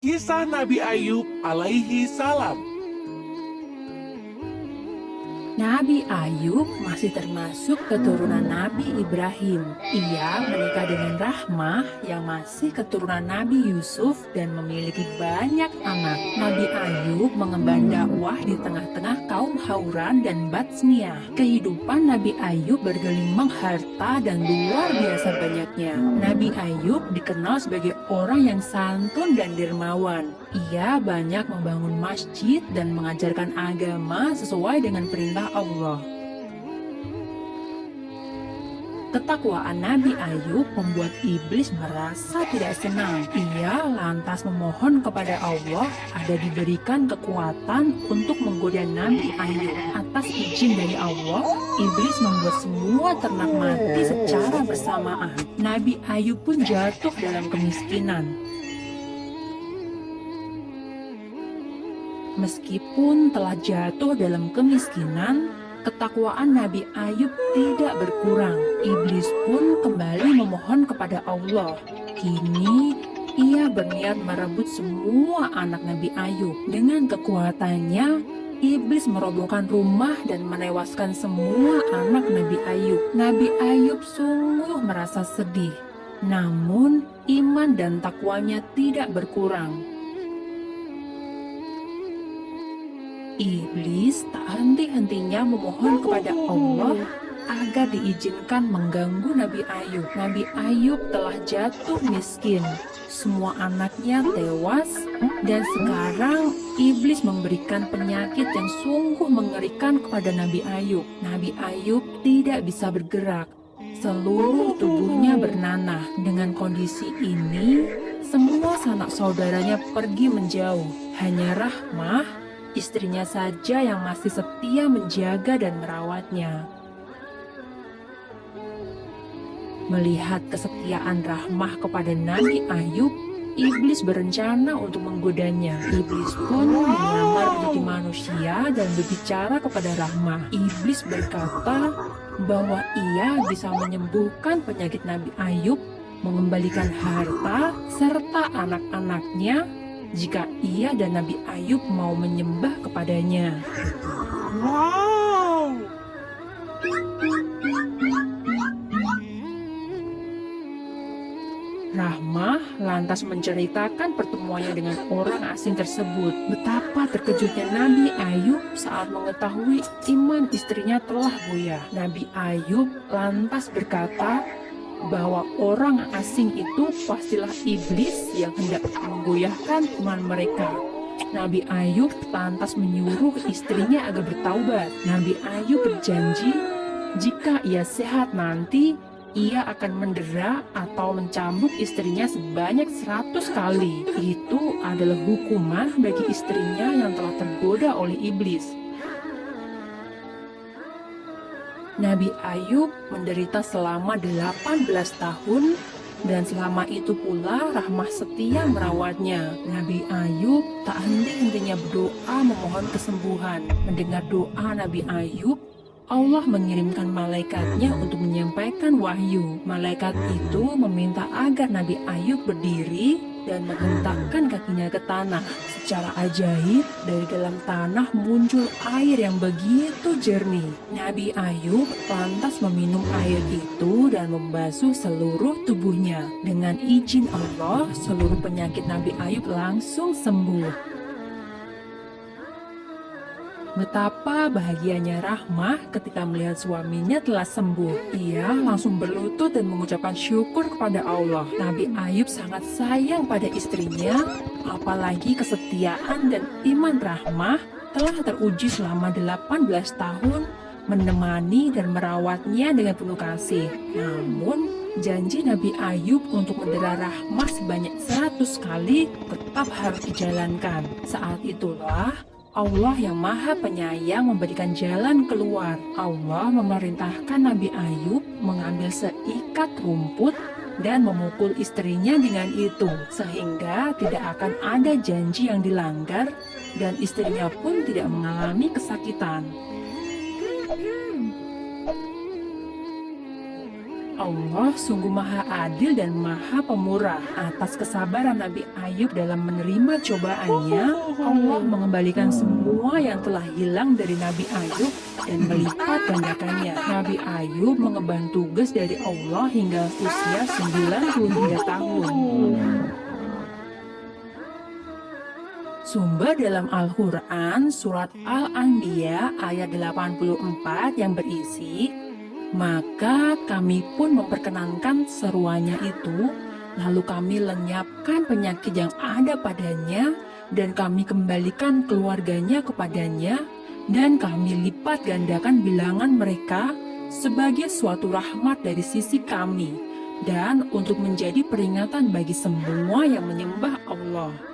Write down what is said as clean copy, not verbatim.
Kisah Nabi Ayub alaihi salam. Nabi Ayub masih termasuk keturunan Nabi Ibrahim. Ia menikah dengan Rahmah yang masih keturunan Nabi Yusuf dan memiliki banyak anak. Nabi Ayub mengemban dakwah di tengah-tengah kaum Hauran dan Batsniah. Kehidupan Nabi Ayub bergelimang harta dan luar biasa banyaknya. Nabi Ayub dikenal sebagai orang yang santun dan dermawan. Ia banyak membangun masjid dan mengajarkan agama sesuai dengan perintah Allah. Ketakwaan Nabi Ayub membuat iblis merasa tidak senang. Ia lantas memohon kepada Allah agar diberikan kekuatan untuk menggoda Nabi Ayub. Atas izin dari Allah, iblis membuat semua ternak mati secara bersamaan. Nabi Ayub pun jatuh dalam kemiskinan. Meskipun telah jatuh dalam kemiskinan, ketakwaan Nabi Ayub tidak berkurang. Iblis pun kembali memohon kepada Allah. Kini, ia berniat merebut semua anak Nabi Ayub. Dengan kekuatannya, iblis merobohkan rumah dan menewaskan semua anak Nabi Ayub. Nabi Ayub sungguh merasa sedih. Namun, iman dan takwanya tidak berkurang. Iblis tak henti-hentinya memohon kepada Allah agar diizinkan mengganggu Nabi Ayub. Nabi Ayub telah jatuh miskin. Semua anaknya tewas dan sekarang iblis memberikan penyakit yang sungguh mengerikan kepada Nabi Ayub. Nabi Ayub tidak bisa bergerak. Seluruh tubuhnya bernanah. Dengan kondisi ini, semua sanak saudaranya pergi menjauh. Hanya Rahmah, istrinya saja yang masih setia menjaga dan merawatnya. Melihat kesetiaan Rahmah kepada Nabi Ayub, iblis berencana untuk menggodanya. Iblis pun menyamar menjadi manusia dan berbicara kepada Rahmah. Iblis berkata bahwa ia bisa menyembuhkan penyakit Nabi Ayub, mengembalikan harta, serta anak-anaknya jika ia dan Nabi Ayub mau menyembah kepadanya. Wow! Rahmah lantas menceritakan pertemuannya dengan orang asing tersebut. Betapa terkejutnya Nabi Ayub saat mengetahui iman istrinya telah goyah. Nabi Ayub lantas berkata bahwa orang asing itu pastilah iblis yang hendak menggoyahkan iman mereka. Nabi Ayub lantas menyuruh istrinya agar bertaubat. Nabi Ayub berjanji jika ia sehat nanti, ia akan mendera atau mencambuk istrinya sebanyak 100 kali. Itu adalah hukuman bagi istrinya yang telah tergoda oleh iblis. Nabi Ayub menderita selama 18 tahun dan selama itu pula Rahmah setia merawatnya. Nabi Ayub tak henti-hentinya berdoa memohon kesembuhan. Mendengar doa Nabi Ayub, Allah mengirimkan malaikatnya untuk menyampaikan wahyu. Malaikat itu meminta agar Nabi Ayub berdiri dan menghentakkan kakinya ke tanah. Secara ajaib, dari dalam tanah muncul air yang begitu jernih. Nabi Ayub lantas meminum air itu dan membasuh seluruh tubuhnya. Dengan izin Allah, seluruh penyakit Nabi Ayub langsung sembuh. Betapa bahagianya Rahmah ketika melihat suaminya telah sembuh. Ia langsung berlutut dan mengucapkan syukur kepada Allah. Nabi Ayub sangat sayang pada istrinya, apalagi kesetiaan dan iman Rahmah telah teruji selama 18 tahun menemani dan merawatnya dengan penuh kasih. Namun, janji Nabi Ayub untuk mendera Rahmah sebanyak 100 kali tetap harus dijalankan. Saat itulah Allah yang Maha Penyayang memberikan jalan keluar. Allah memerintahkan Nabi Ayub mengambil seikat rumput dan memukul istrinya dengan itu, sehingga tidak akan ada janji yang dilanggar dan istrinya pun tidak mengalami kesakitan. Allah sungguh maha adil dan maha pemurah. Atas kesabaran Nabi Ayub dalam menerima cobaannya, Allah mengembalikan semua yang telah hilang dari Nabi Ayub dan melipat gandakannya. Nabi Ayub mengemban tugas dari Allah hingga usia 93 tahun. Sumber dalam Al-Quran, surat Al-Anbiya ayat 84 yang berisi, "Maka kami pun memperkenankan seruannya itu, lalu kami lenyapkan penyakit yang ada padanya, dan kami kembalikan keluarganya kepadanya, dan kami lipat gandakan bilangan mereka sebagai suatu rahmat dari sisi kami, dan untuk menjadi peringatan bagi semua yang menyembah Allah."